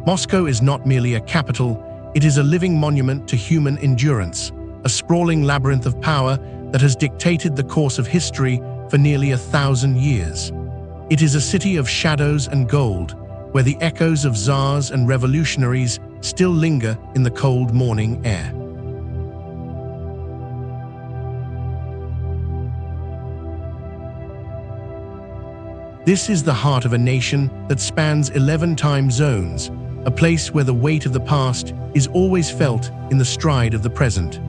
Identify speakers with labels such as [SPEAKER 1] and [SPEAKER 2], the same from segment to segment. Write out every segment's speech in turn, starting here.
[SPEAKER 1] Moscow is not merely a capital, it is a living monument to human endurance, a sprawling labyrinth of power that has dictated the course of history for nearly 1,000 years. It is a city of shadows and gold, where the echoes of czars and revolutionaries still linger in the cold morning air. This is the heart of a nation that spans 11 time zones, a place where the weight of the past is always felt in the stride of the present.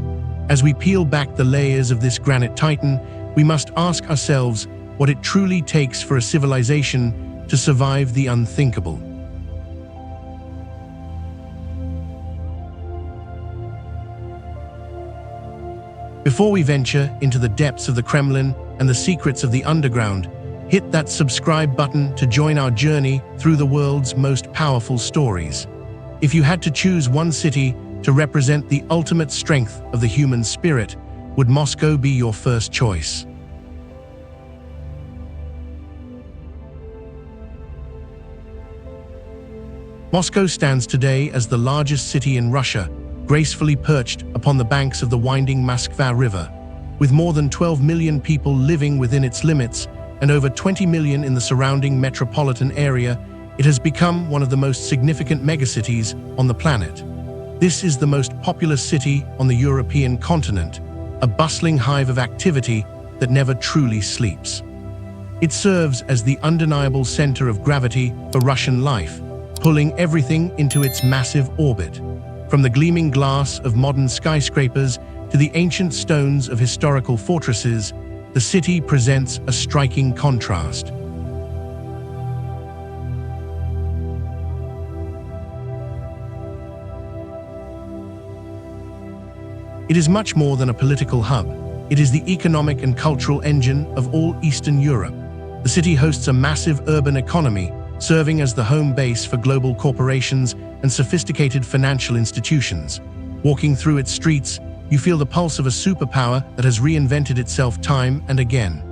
[SPEAKER 1] As we peel back the layers of this granite titan, we must ask ourselves what it truly takes for a civilization to survive the unthinkable. Before we venture into the depths of the Kremlin and the secrets of the underground, hit that subscribe button to join our journey through the world's most powerful stories. If you had to choose one city to represent the ultimate strength of the human spirit, would Moscow be your first choice? Moscow stands today as the largest city in Russia, gracefully perched upon the banks of the winding Moskva River. With more than 12 million people living within its limits and over 20 million in the surrounding metropolitan area, it has become one of the most significant megacities on the planet. This is the most populous city on the European continent, a bustling hive of activity that never truly sleeps. It serves as the undeniable center of gravity for Russian life, pulling everything into its massive orbit. From the gleaming glass of modern skyscrapers to the ancient stones of historical fortresses, the city presents a striking contrast. It is much more than a political hub. It is the economic and cultural engine of all Eastern Europe. The city hosts a massive urban economy, serving as the home base for global corporations and sophisticated financial institutions. Walking through its streets, you feel the pulse of a superpower that has reinvented itself time and again.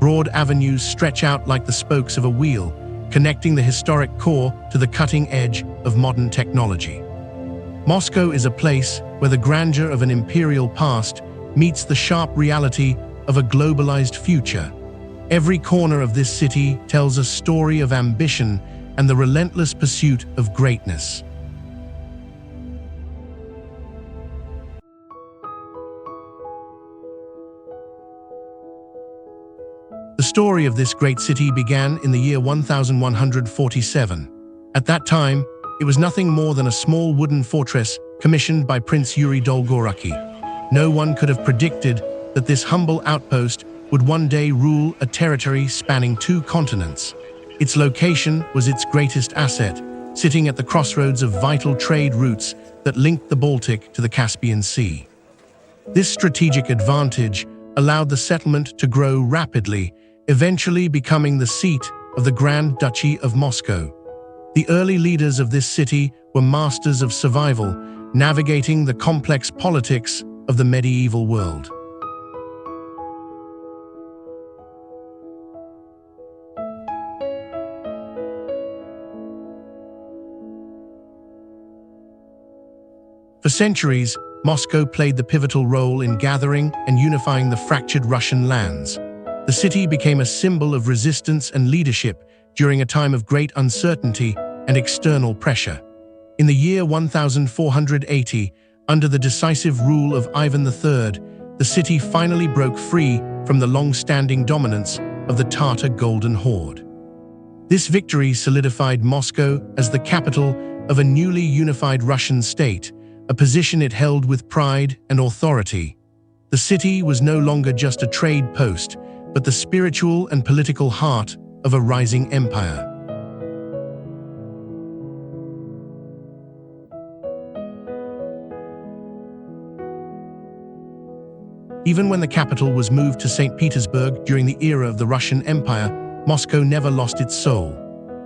[SPEAKER 1] Broad avenues stretch out like the spokes of a wheel, connecting the historic core to the cutting edge of modern technology. Moscow is a place where the grandeur of an imperial past meets the sharp reality of a globalized future. Every corner of this city tells a story of ambition and the relentless pursuit of greatness. The story of this great city began in the year 1147. At that time, it was nothing more than a small wooden fortress commissioned by Prince Yuri Dolgoruki. No one could have predicted that this humble outpost would one day rule a territory spanning 2 continents. Its location was its greatest asset, sitting at the crossroads of vital trade routes that linked the Baltic to the Caspian Sea. This strategic advantage allowed the settlement to grow rapidly, eventually becoming the seat of the Grand Duchy of Moscow. The early leaders of this city were masters of survival, navigating the complex politics of the medieval world. For centuries, Moscow played the pivotal role in gathering and unifying the fractured Russian lands. The city became a symbol of resistance and leadership during a time of great uncertainty and external pressure. In the year 1480, under the decisive rule of Ivan III, the city finally broke free from the long-standing dominance of the Tatar Golden Horde. This victory solidified Moscow as the capital of a newly unified Russian state, a position it held with pride and authority. The city was no longer just a trade post, but the spiritual and political heart of a rising empire. Even when the capital was moved to St. Petersburg during the era of the Russian Empire, Moscow never lost its soul.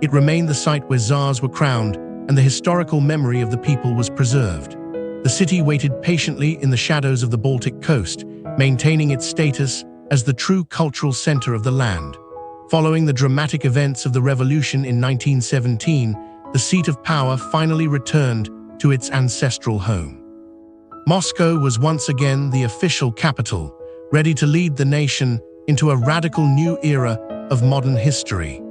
[SPEAKER 1] It remained the site where czars were crowned and the historical memory of the people was preserved. The city waited patiently in the shadows of the Baltic coast, maintaining its status as the true cultural center of the land. Following the dramatic events of the revolution in 1917, the seat of power finally returned to its ancestral home. Moscow was once again the official capital, ready to lead the nation into a radical new era of modern history.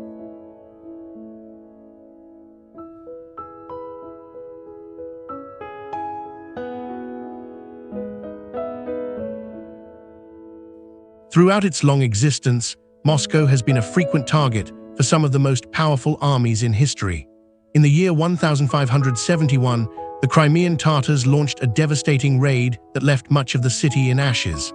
[SPEAKER 1] Throughout its long existence, Moscow has been a frequent target for some of the most powerful armies in history. In the year 1571, the Crimean Tatars launched a devastating raid that left much of the city in ashes.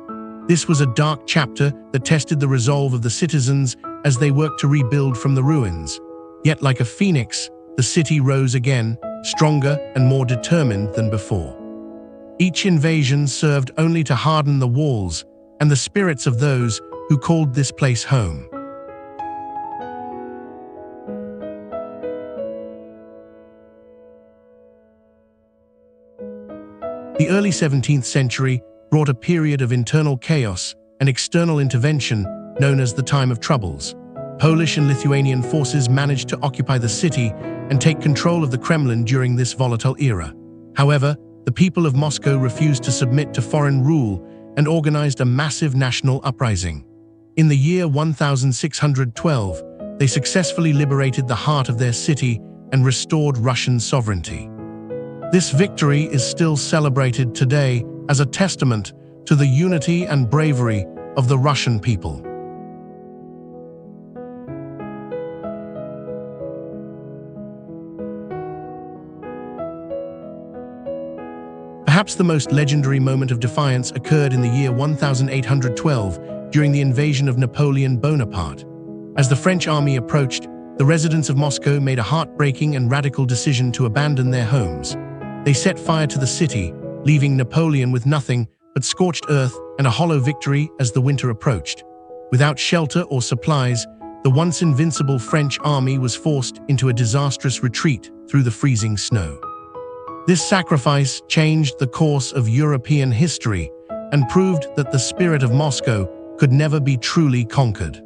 [SPEAKER 1] This was a dark chapter that tested the resolve of the citizens as they worked to rebuild from the ruins. Yet like a phoenix, the city rose again, stronger and more determined than before. Each invasion served only to harden the walls and the spirits of those who called this place home. The early 17th century brought a period of internal chaos and external intervention known as the Time of Troubles. Polish and Lithuanian forces managed to occupy the city and take control of the Kremlin during this volatile era. However, the people of Moscow refused to submit to foreign rule and organized a massive national uprising. In the year 1612, they successfully liberated the heart of their city and restored Russian sovereignty. This victory is still celebrated today as a testament to the unity and bravery of the Russian people. Perhaps the most legendary moment of defiance occurred in the year 1812 during the invasion of Napoleon Bonaparte. As the French army approached, the residents of Moscow made a heartbreaking and radical decision to abandon their homes. They set fire to the city, leaving Napoleon with nothing but scorched earth and a hollow victory as the winter approached. Without shelter or supplies, the once invincible French army was forced into a disastrous retreat through the freezing snow. This sacrifice changed the course of European history and proved that the spirit of Moscow could never be truly conquered.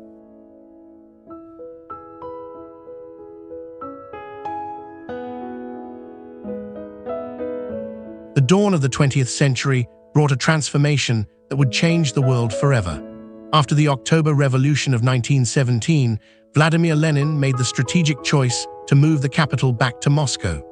[SPEAKER 1] The dawn of the 20th century brought a transformation that would change the world forever. After the October Revolution of 1917, Vladimir Lenin made the strategic choice to move the capital back to Moscow.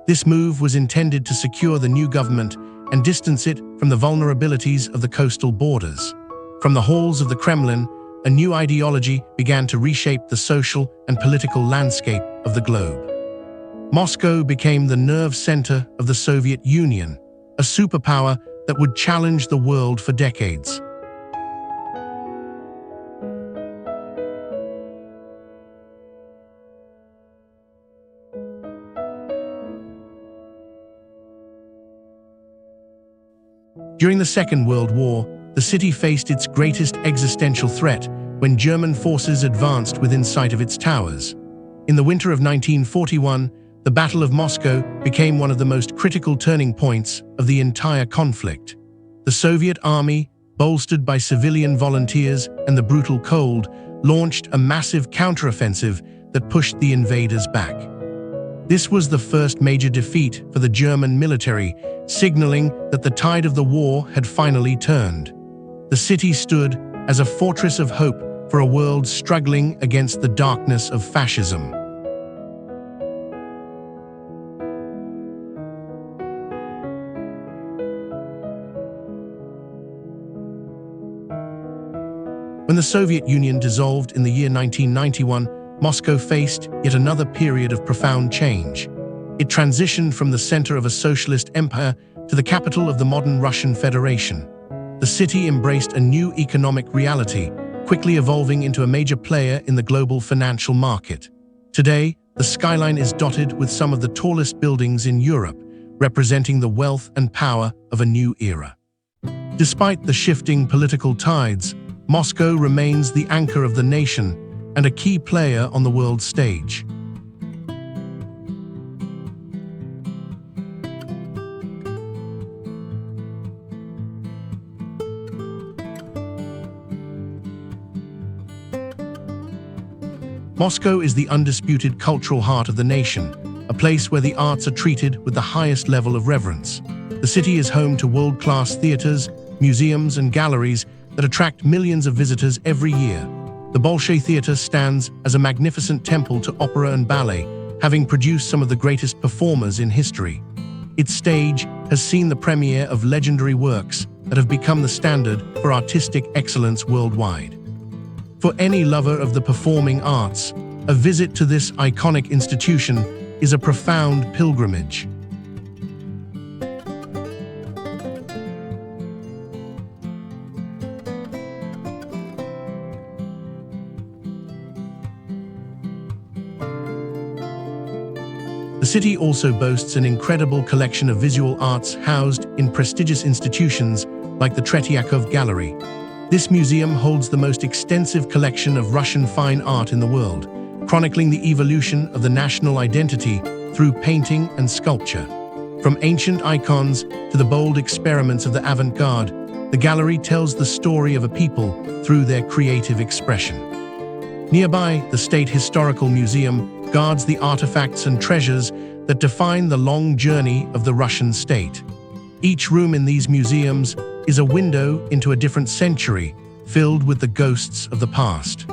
[SPEAKER 1] This move was intended to secure the new government and distance it from the vulnerabilities of the coastal borders. From the halls of the Kremlin, a new ideology began to reshape the social and political landscape of the globe. Moscow became the nerve center of the Soviet Union, a superpower that would challenge the world for decades. During the Second World War, the city faced its greatest existential threat when German forces advanced within sight of its towers. In the winter of 1941, the Battle of Moscow became one of the most critical turning points of the entire conflict. The Soviet army, bolstered by civilian volunteers and the brutal cold, launched a massive counteroffensive that pushed the invaders back. This was the first major defeat for the German military, signaling that the tide of the war had finally turned. The city stood as a fortress of hope for a world struggling against the darkness of fascism. When the Soviet Union dissolved in the year 1991, Moscow faced yet another period of profound change. It transitioned from the center of a socialist empire to the capital of the modern Russian Federation. The city embraced a new economic reality, quickly evolving into a major player in the global financial market. Today, the skyline is dotted with some of the tallest buildings in Europe, representing the wealth and power of a new era. Despite the shifting political tides, Moscow remains the anchor of the nation and a key player on the world stage. Moscow is the undisputed cultural heart of the nation, a place where the arts are treated with the highest level of reverence. The city is home to world-class theaters, museums, and galleries that attract millions of visitors every year. The Bolshoi Theater stands as a magnificent temple to opera and ballet, having produced some of the greatest performers in history. Its stage has seen the premiere of legendary works that have become the standard for artistic excellence worldwide. For any lover of the performing arts, a visit to this iconic institution is a profound pilgrimage. The city also boasts an incredible collection of visual arts housed in prestigious institutions like the Tretyakov Gallery. This museum holds the most extensive collection of Russian fine art in the world, chronicling the evolution of the national identity through painting and sculpture. From ancient icons to the bold experiments of the avant-garde, the gallery tells the story of a people through their creative expression. Nearby, the State Historical Museum guards the artifacts and treasures that define the long journey of the Russian state. Each room in these museums is a window into a different century, filled with the ghosts of the past.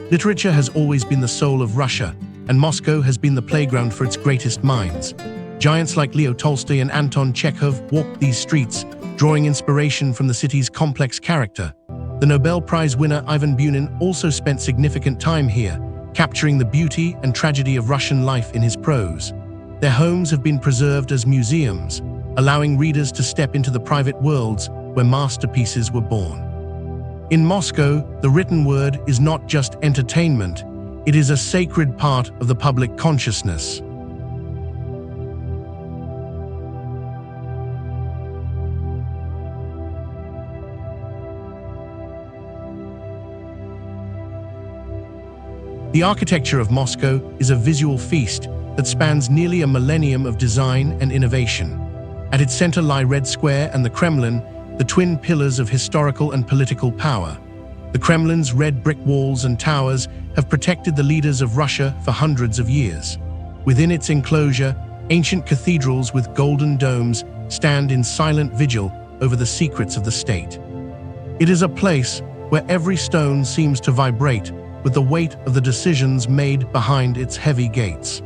[SPEAKER 1] Literature has always been the soul of Russia, and Moscow has been the playground for its greatest minds. Giants like Leo Tolstoy and Anton Chekhov walked these streets, drawing inspiration from the city's complex character. The Nobel Prize winner Ivan Bunin also spent significant time here, capturing the beauty and tragedy of Russian life in his prose. Their homes have been preserved as museums, allowing readers to step into the private worlds where masterpieces were born. In Moscow, the written word is not just entertainment, it is a sacred part of the public consciousness. The architecture of Moscow is a visual feast that spans nearly a millennium of design and innovation. At its center lie Red Square and the Kremlin, the twin pillars of historical and political power. The Kremlin's red brick walls and towers have protected the leaders of Russia for hundreds of years. Within its enclosure, ancient cathedrals with golden domes stand in silent vigil over the secrets of the state. It is a place where every stone seems to vibrate with the weight of the decisions made behind its heavy gates.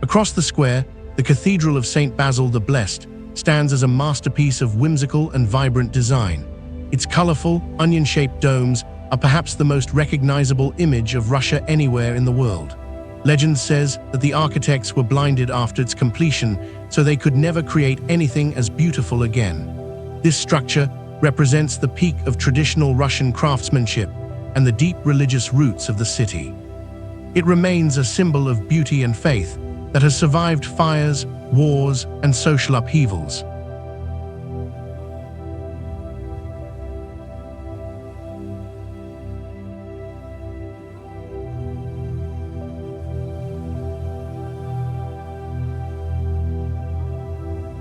[SPEAKER 1] Across the square, the Cathedral of St. Basil the Blessed stands as a masterpiece of whimsical and vibrant design. Its colorful, onion-shaped domes are perhaps the most recognizable image of Russia anywhere in the world. Legend says that the architects were blinded after its completion, so they could never create anything as beautiful again. This structure represents the peak of traditional Russian craftsmanship and the deep religious roots of the city. It remains a symbol of beauty and faith that has survived fires, wars, and social upheavals.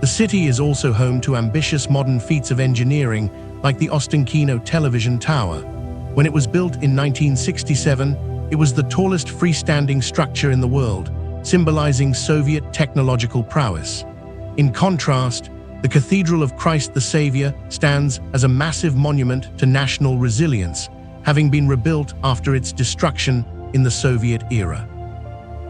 [SPEAKER 1] The city is also home to ambitious modern feats of engineering like the Ostankino television tower. When it was built in 1967, it was the tallest freestanding structure in the world, symbolizing Soviet technological prowess. In contrast, the Cathedral of Christ the Savior stands as a massive monument to national resilience, having been rebuilt after its destruction in the Soviet era.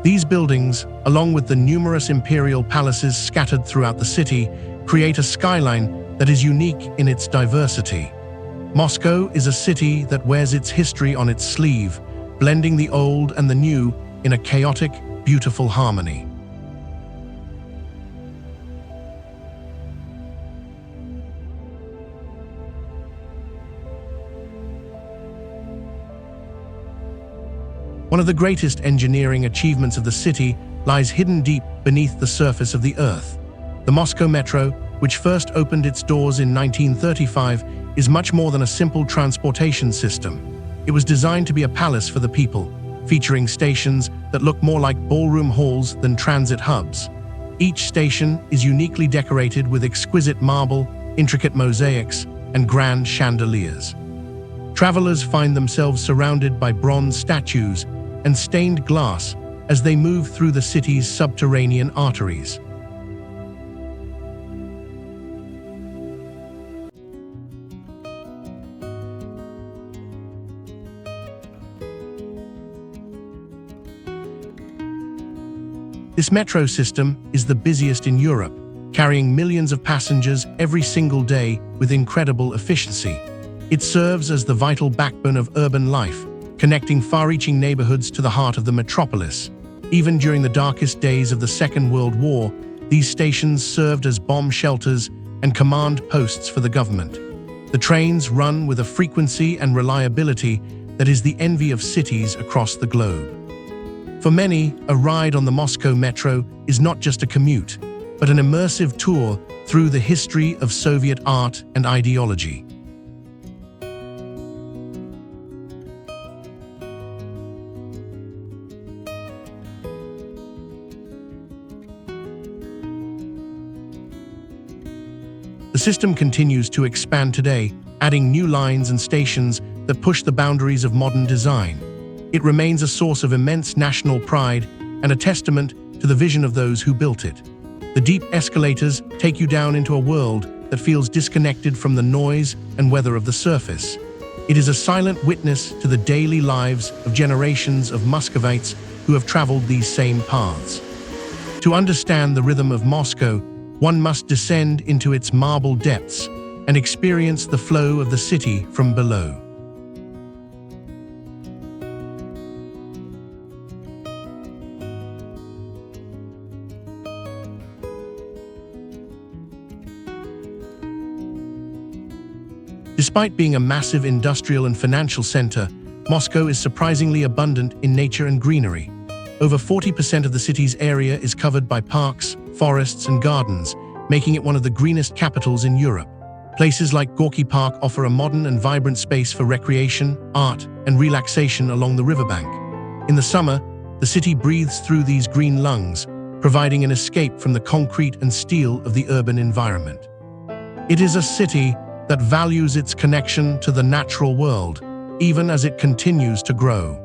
[SPEAKER 1] These buildings, along with the numerous imperial palaces scattered throughout the city, create a skyline that is unique in its diversity. Moscow is a city that wears its history on its sleeve, blending the old and the new in a chaotic, beautiful harmony. One of the greatest engineering achievements of the city lies hidden deep beneath the surface of the earth. The Moscow Metro, which first opened its doors in 1935, is much more than a simple transportation system. It was designed to be a palace for the people, featuring stations that look more like ballroom halls than transit hubs. Each station is uniquely decorated with exquisite marble, intricate mosaics, and grand chandeliers. Travelers find themselves surrounded by bronze statues and stained glass as they move through the city's subterranean arteries. This metro system is the busiest in Europe, carrying millions of passengers every single day with incredible efficiency. It serves as the vital backbone of urban life, connecting far-reaching neighborhoods to the heart of the metropolis. Even during the darkest days of the Second World War, these stations served as bomb shelters and command posts for the government. The trains run with a frequency and reliability that is the envy of cities across the globe. For many, a ride on the Moscow metro is not just a commute, but an immersive tour through the history of Soviet art and ideology. The system continues to expand today, adding new lines and stations that push the boundaries of modern design. It remains a source of immense national pride and a testament to the vision of those who built it. The deep escalators take you down into a world that feels disconnected from the noise and weather of the surface. It is a silent witness to the daily lives of generations of Muscovites who have traveled these same paths. To understand the rhythm of Moscow, one must descend into its marble depths and experience the flow of the city from below. Despite being a massive industrial and financial center, Moscow is surprisingly abundant in nature and greenery. Over 40% of the city's area is covered by parks, forests, and gardens, making it one of the greenest capitals in Europe. Places like Gorky Park offer a modern and vibrant space for recreation, art, and relaxation along the riverbank. In the summer, the city breathes through these green lungs, providing an escape from the concrete and steel of the urban environment. It is a city that values its connection to the natural world, even as it continues to grow.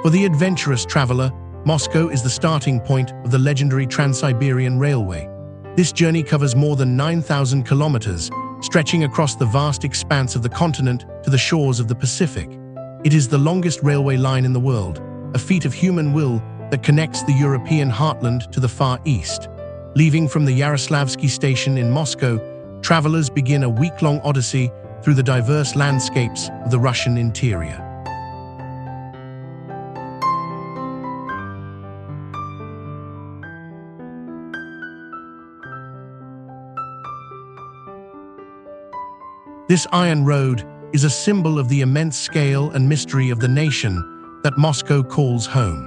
[SPEAKER 1] For the adventurous traveler, Moscow is the starting point of the legendary Trans-Siberian Railway. This journey covers more than 9,000 kilometers, stretching across the vast expanse of the continent to the shores of the Pacific. It is the longest railway line in the world, a feat of human will that connects the European heartland to the Far East. Leaving from the Yaroslavsky station in Moscow, travelers begin a week-long odyssey through the diverse landscapes of the Russian interior. This iron road is a symbol of the immense scale and mystery of the nation that Moscow calls home.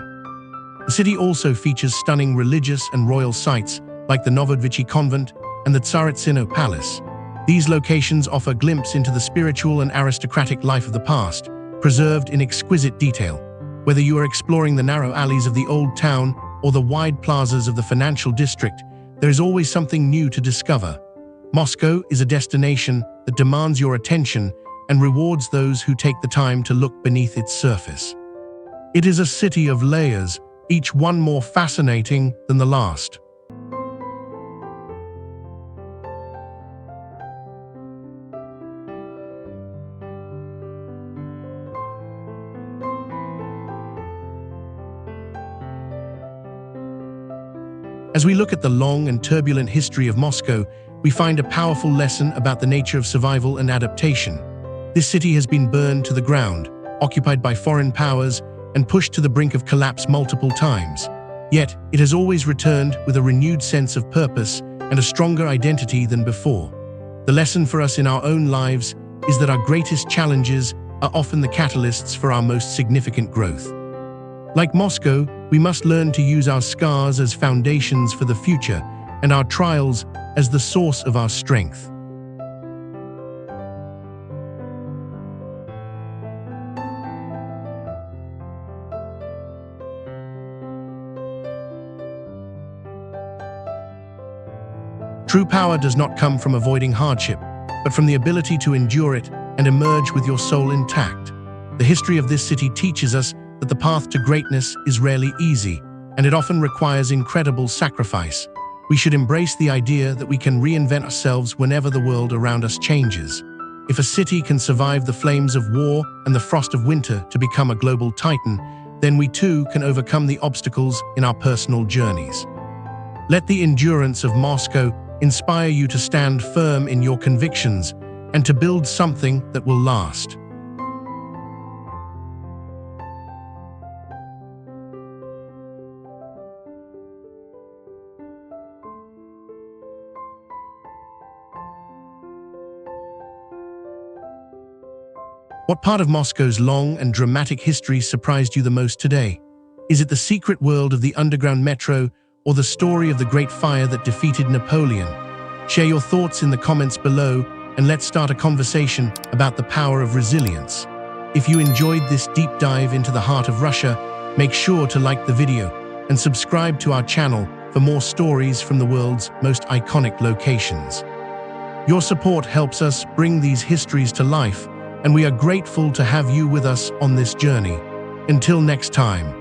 [SPEAKER 1] The city also features stunning religious and royal sites like the WWII convent and the Tsaritsino Palace. These locations offer a glimpse into the spiritual and aristocratic life of the past, preserved in exquisite detail. Whether you are exploring the narrow alleys of the old town or the wide plazas of the financial district, there is always something new to discover. Moscow is a destination that demands your attention and rewards those who take the time to look beneath its surface. It is a city of layers, each one more fascinating than the last. As we look at the long and turbulent history of Moscow, we find a powerful lesson about the nature of survival and adaptation. This city has been burned to the ground, occupied by foreign powers, and pushed to the brink of collapse multiple times. Yet, it has always returned with a renewed sense of purpose and a stronger identity than before. The lesson for us in our own lives is that our greatest challenges are often the catalysts for our most significant growth. Like Moscow, we must learn to use our scars as foundations for the future and our trials as the source of our strength. True power does not come from avoiding hardship, but from the ability to endure it and emerge with your soul intact. The history of this city teaches us that the path to greatness is rarely easy, and it often requires incredible sacrifice. We should embrace the idea that we can reinvent ourselves whenever the world around us changes. If a city can survive the flames of war and the frost of winter to become a global titan, then we too can overcome the obstacles in our personal journeys. Let the endurance of Moscow inspire you to stand firm in your convictions and to build something that will last. What part of Moscow's long and dramatic history surprised you the most today? Is it the secret world of the underground metro or the story of the Great Fire that defeated Napoleon? Share your thoughts in the comments below and let's start a conversation about the power of resilience. If you enjoyed this deep dive into the heart of Russia, make sure to like the video and subscribe to our channel for more stories from the world's most iconic locations. Your support helps us bring these histories to life, and we are grateful to have you with us on this journey. Until next time.